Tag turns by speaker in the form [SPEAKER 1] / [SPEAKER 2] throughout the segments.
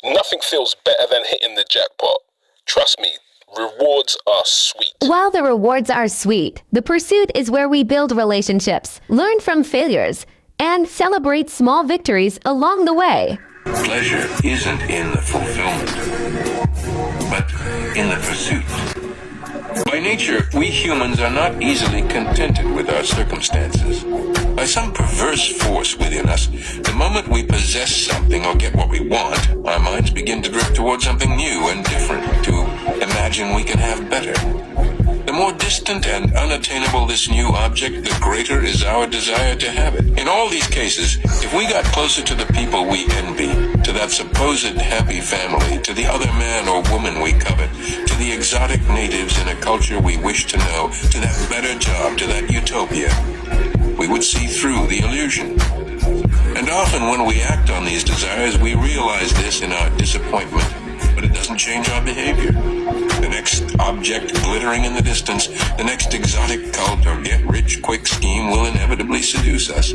[SPEAKER 1] Nothing feels better than hitting the jackpot. Trust me, rewards are sweet.
[SPEAKER 2] While the rewards are sweet, the pursuit is where we build relationships, learn from failures, and celebrate small victories along the way.
[SPEAKER 3] Pleasure isn't in the fulfillment, but in the pursuit. By nature, we humans are not easily contented with our circumstances. By some perverse force within us, the moment we possess something or get what we want, our minds begin to drift towards something new and different, to imagine we can have better. The more distant and unattainable this new object, the greater is our desire to have it. In all these cases, if we got closer to the people we envy, to that supposed happy family, to the other man or woman we covet, to the exotic natives in a culture we wish to know, to that better job, to that utopia, we would see through the illusion. And often when we act on these desires, we realize this in our disappointment, but it doesn't change our behavior. The next object glittering in the distance, the next exotic cult or get-rich-quick scheme will inevitably seduce us.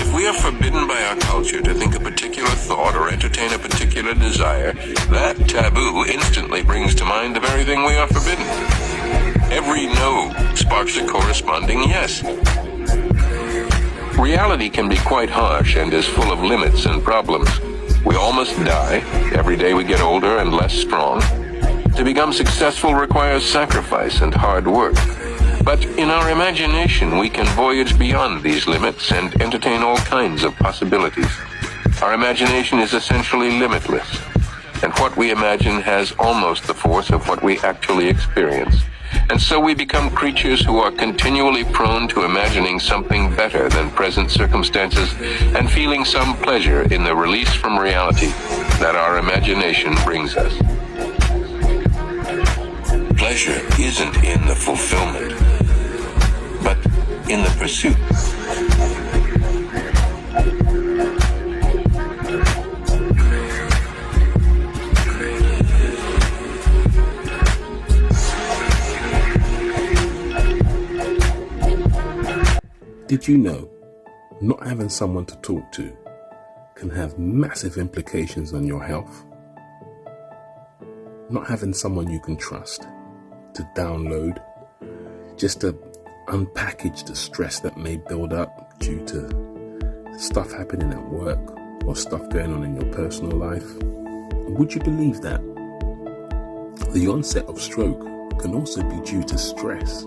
[SPEAKER 3] If we are forbidden by our culture to think a particular thought or entertain a particular desire, that taboo instantly brings to mind the very thing we are forbidden. Every no sparks a corresponding yes. Reality can be quite harsh and is full of limits and problems. We all must die. Every day we get older and less strong. To become successful requires sacrifice and hard work. But in our imagination, we can voyage beyond these limits and entertain all kinds of possibilities. Our imagination is essentially limitless, and what we imagine has almost the force of what we actually experience. And so we become creatures who are continually prone to imagining something better than present circumstances and feeling some pleasure in the release from reality that our imagination brings us. Pleasure isn't in the fulfillment, but in the pursuit.
[SPEAKER 4] Did you know not having someone to talk to can have massive implications on your health? Not having someone you can trust to download, just to unpackage the stress that may build up due to stuff happening at work or stuff going on in your personal life. Would you believe that the onset of stroke can also be due to stress?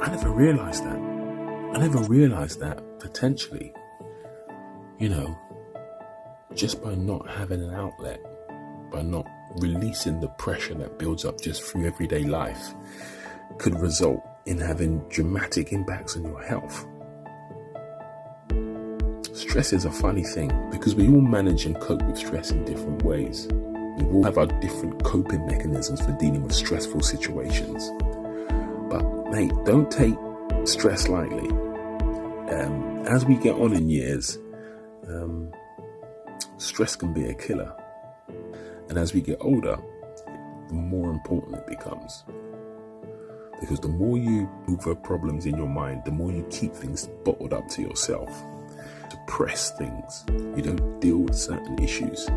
[SPEAKER 4] I never realized that. I never realized that potentially, just by not having an outlet, by not releasing the pressure that builds up just through everyday life, could result in having dramatic impacts on your health. Stress is a funny thing because we all manage and cope with stress in different ways. We all have our different coping mechanisms for dealing with stressful situations. But mate, don't take stress lightly. As we get on in years, stress can be a killer. And as we get older, the more important it becomes. Because the more you over problems in your mind, the more you keep things bottled up to yourself, suppress things, you don't deal with certain issues.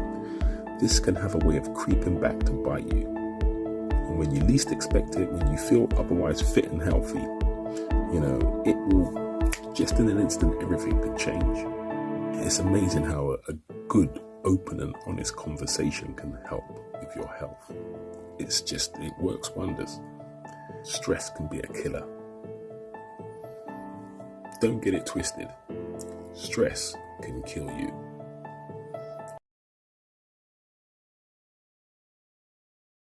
[SPEAKER 4] This can have a way of creeping back to bite you. And when you least expect it, when you feel otherwise fit and healthy, it will, just in an instant, everything could change. It's amazing how a good, open and honest conversation can help with your health. It works wonders. Stress can be a killer. Don't get it twisted. Stress can kill you.